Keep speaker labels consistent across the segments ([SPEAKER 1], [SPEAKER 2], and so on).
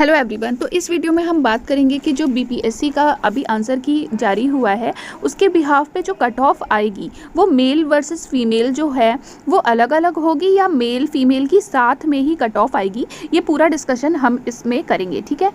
[SPEAKER 1] Hello everyone. तो इस video में हम बात करेंगे कि जो बीपीएससी का अभी आंसर की जारी हुआ है उसके बिहाफ पे जो कट ऑफ आएगी वो मेल वर्सेस फीमेल जो है वो अलग अलग होगी या मेल फीमेल की साथ में ही कट ऑफ आएगी, ये पूरा डिस्कशन हम इसमें करेंगे। ठीक है।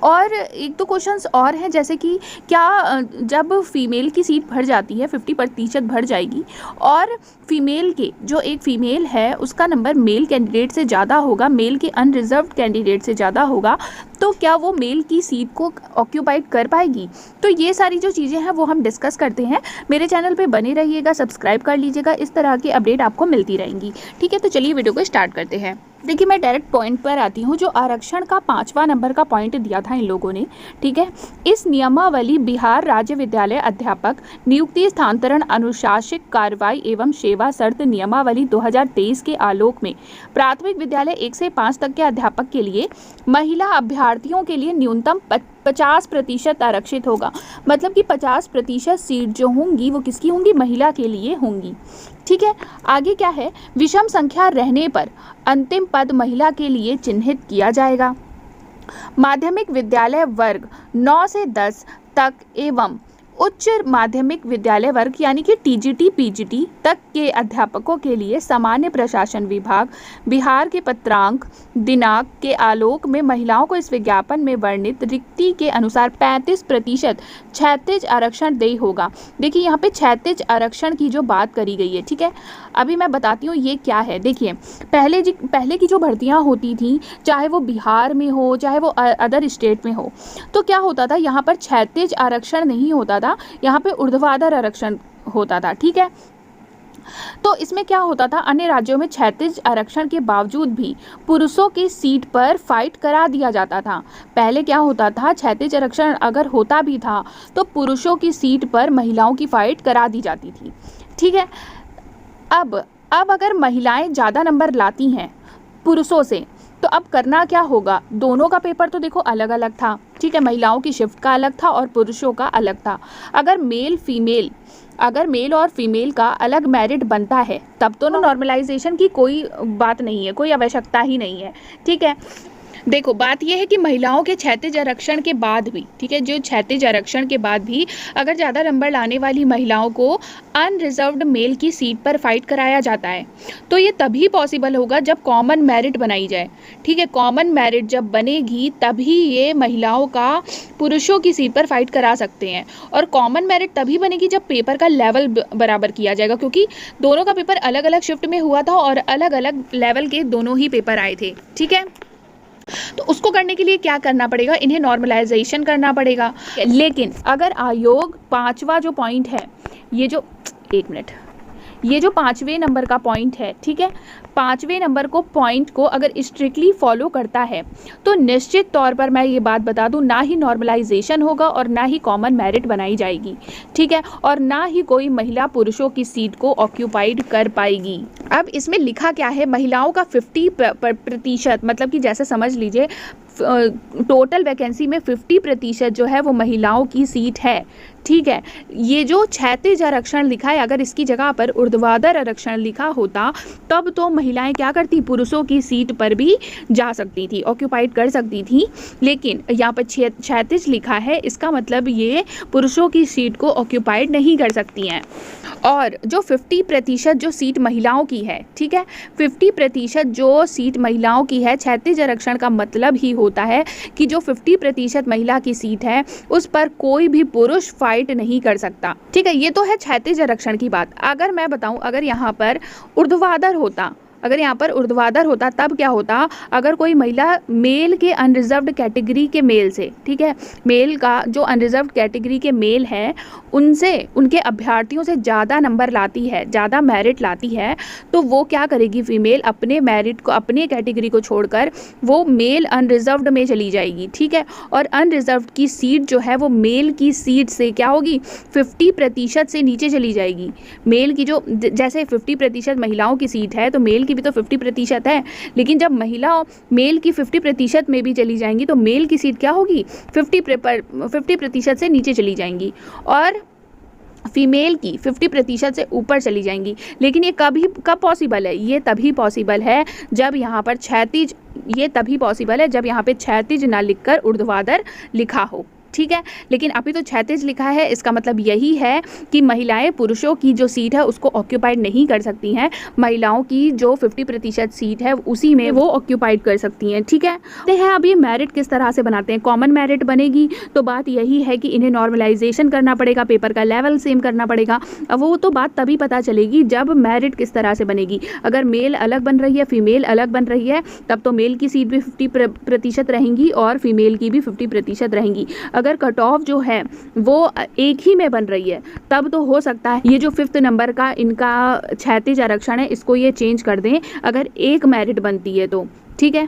[SPEAKER 1] और एक दो क्वेश्चंस और हैं, जैसे कि क्या जब फीमेल की सीट भर जाती है 50% भर जाएगी और फीमेल के जो एक फ़ीमेल है उसका नंबर मेल कैंडिडेट से ज़्यादा होगा, मेल के अनरिजर्व्ड कैंडिडेट से ज़्यादा होगा, तो क्या वो मेल की सीट को ऑक्यूपाइड कर पाएगी। तो ये सारी जो चीज़ें हैं वो हम डिस्कस करते हैं। मेरे चैनल पे बने रहिएगा, सब्सक्राइब कर लीजिएगा, इस तरह की अपडेट आपको मिलती रहेंगी। ठीक है, तो चलिए वीडियो को स्टार्ट करते हैं। देखिए, मैं डायरेक्ट पॉइंट पर आती हूँ। जो आरक्षण का 5वां नंबर का पॉइंट दिया था इन लोगों ने, ठीक है, इस नियमावली बिहार राज्य विद्यालय अध्यापक नियुक्ति स्थानांतरण अनुशासिक कार्रवाई एवं सेवा शर्त नियमावली 2023 के आलोक में प्राथमिक विद्यालय 1 से 5 तक के अध्यापक के लिए महिला अभ्यर्थियों के लिए न्यूनतम 50% आरक्षित होगा। मतलब कि 50% सीट जो होंगी वो किसकी होंगी, महिला के लिए होंगी। ठीक है। आगे क्या है, विषम संख्या रहने पर अंतिम पद महिला के लिए चिन्हित किया जाएगा। माध्यमिक विद्यालय वर्ग 9 से 10 तक एवं उच्च माध्यमिक विद्यालय वर्ग यानी कि टीजीटी पीजीटी तक के अध्यापकों के लिए सामान्य प्रशासन विभाग बिहार के पत्रांक दिनांक के आलोक में महिलाओं को इस विज्ञापन में वर्णित रिक्ति के अनुसार 35% क्षैतिज आरक्षण देय होगा। देखिए, यहाँ पे क्षैतिज आरक्षण की जो बात करी गई है, ठीक है, अभी मैं बताती हूँ ये क्या है। देखिए, पहले की जो भर्तियाँ होती थी, चाहे वो बिहार में हो चाहे वो अदर स्टेट में हो, तो क्या होता था, यहाँ पर क्षैतिज आरक्षण नहीं होता था, यहाँ पे ऊर्ध्वाधर आरक्षण होता था। ठीक है। तो इसमें क्या होता था, अन्य राज्यों में क्षैतिज आरक्षण के बावजूद भी पुरुषों की सीट पर फाइट करा दिया जाता था। पहले क्या होता था, क्षैतिज आरक्षण अगर होता भी था तो पुरुषों की सीट पर महिलाओं की फाइट करा दी जाती थी। ठीक है। अब अगर महिलाएं ज़्यादा नंबर लाती हैं पुरुषों से, तो अब करना क्या होगा, दोनों का पेपर तो देखो अलग अलग था। ठीक है, महिलाओं की शिफ्ट का अलग था और पुरुषों का अलग था। अगर मेल और फीमेल का अलग मेरिट बनता है तब तो नॉर्मलाइजेशन की कोई बात नहीं है, कोई आवश्यकता ही नहीं है। ठीक है। देखो, बात यह है कि महिलाओं के क्षैतिज आरक्षण के बाद भी, ठीक है, जो क्षैतिज आरक्षण के बाद भी अगर ज़्यादा नंबर लाने वाली महिलाओं को अनरिजर्व्ड मेल की सीट पर फाइट कराया जाता है तो ये तभी पॉसिबल होगा जब कॉमन मेरिट बनाई जाए। ठीक है, कॉमन मेरिट जब बनेगी तभी ये महिलाओं का पुरुषों की सीट पर फाइट करा सकते हैं। और कॉमन मेरिट तभी बनेगी जब पेपर का लेवल बराबर किया जाएगा, क्योंकि दोनों का पेपर अलग अलग शिफ्ट में हुआ था और अलग अलग लेवल के दोनों ही पेपर आए थे। ठीक है। तो उसको करने के लिए क्या करना पड़ेगा, इन्हें नॉर्मलाइजेशन करना पड़ेगा। लेकिन अगर आयोग 5वां जो पॉइंट है, ये जो 5वें नंबर का पॉइंट है, ठीक है, 5वें नंबर को पॉइंट को अगर स्ट्रिक्टली फॉलो करता है तो निश्चित तौर पर मैं ये बात बता दूं, ना ही नॉर्मलाइजेशन होगा और ना ही कॉमन मेरिट बनाई जाएगी। ठीक है। और ना ही कोई महिला पुरुषों की सीट को ऑक्यूपाइड कर पाएगी। अब इसमें लिखा क्या है, महिलाओं का 50%, मतलब कि जैसे समझ लीजिए टोटल वैकेंसी में 50% जो है वो महिलाओं की सीट है। ठीक है। ये जो क्षैतिज आरक्षण लिखा है, अगर इसकी जगह पर ऊर्ध्वाधर आरक्षण लिखा होता तब तो महिलाएं क्या करती, पुरुषों की सीट पर भी जा सकती थी, ऑक्यूपाइड कर सकती थी। लेकिन यहाँ पर क्षैतिज लिखा है, इसका मतलब ये पुरुषों की सीट को ऑक्यूपाइड नहीं कर सकती हैं। और जो 50% जो सीट महिलाओं की है, ठीक है, 50% जो सीट महिलाओं की है, क्षैतिज आरक्षण का मतलब ही होता है कि जो 50% महिला की सीट है उस पर कोई भी पुरुष फाइट नहीं कर सकता। ठीक है, ये तो है क्षैतिज आरक्षण की बात। अगर मैं बताऊं, अगर यहाँ पर ऊर्ध्वाधर होता तब क्या होता, अगर कोई महिला मेल के अनरिजर्व्ड कैटेगरी के मेल से, ठीक है, मेल का जो अनरिजर्व्ड कैटेगरी के मेल है उनसे, उनके अभ्यर्थियों से ज़्यादा नंबर लाती है, ज़्यादा मेरिट लाती है, तो वो क्या करेगी, फीमेल अपने मेरिट को, अपने कैटेगरी को छोड़कर वो मेल अनरिजर्व्ड में चली जाएगी। ठीक है। और अनरिजर्व्ड की सीट जो है वो मेल की सीट से क्या होगी, 50% से नीचे चली जाएगी। मेल की जो, जैसे 50% महिलाओं की सीट है तो मेल की भी तो 50% है, लेकिन जब महिला मेल की 50% में भी चली जाएंगी तो मेल की सीट क्या होगी, 50% से नीचे चली जाएंगी। और फीमेल की 50% से ऊपर चली जाएंगी। लेकिन ये कब पॉसिबल है? ये तभी पॉसिबल है जब यहाँ पर क्षैतिज, ये तभी पॉसिबल है जब यहाँ पे क्षैतिज ना लिखकर ऊर्ध्वाधर लिखा हो, ठीक है। लेकिन अभी तो क्षैतिज लिखा है, इसका मतलब यही है कि महिलाएं पुरुषों की जो सीट है उसको ऑक्यूपाइड नहीं कर सकती हैं। महिलाओं की जो 50% सीट है उसी में वो ऑक्यूपाइड कर सकती हैं, ठीक है। देखते हैं अब ये मेरिट किस तरह से बनाते हैं। कॉमन मेरिट बनेगी तो बात यही है कि इन्हें नॉर्मलाइजेशन करना पड़ेगा, पेपर का लेवल सेम करना पड़ेगा। अब वो तो बात तभी पता चलेगी जब मेरिट किस तरह से बनेगी। अगर मेल अलग बन रही है, फीमेल अलग बन रही है, तब तो मेल की सीट भी 50% रहेंगी और फीमेल की भी 50% रहेंगी। अगर कट ऑफ जो है वो एक ही में बन रही है तब तो हो सकता है ये जो 5th नंबर का इनका क्षैतिज आरक्षण है इसको ये चेंज कर दें, अगर एक मेरिट बनती है तो, ठीक है।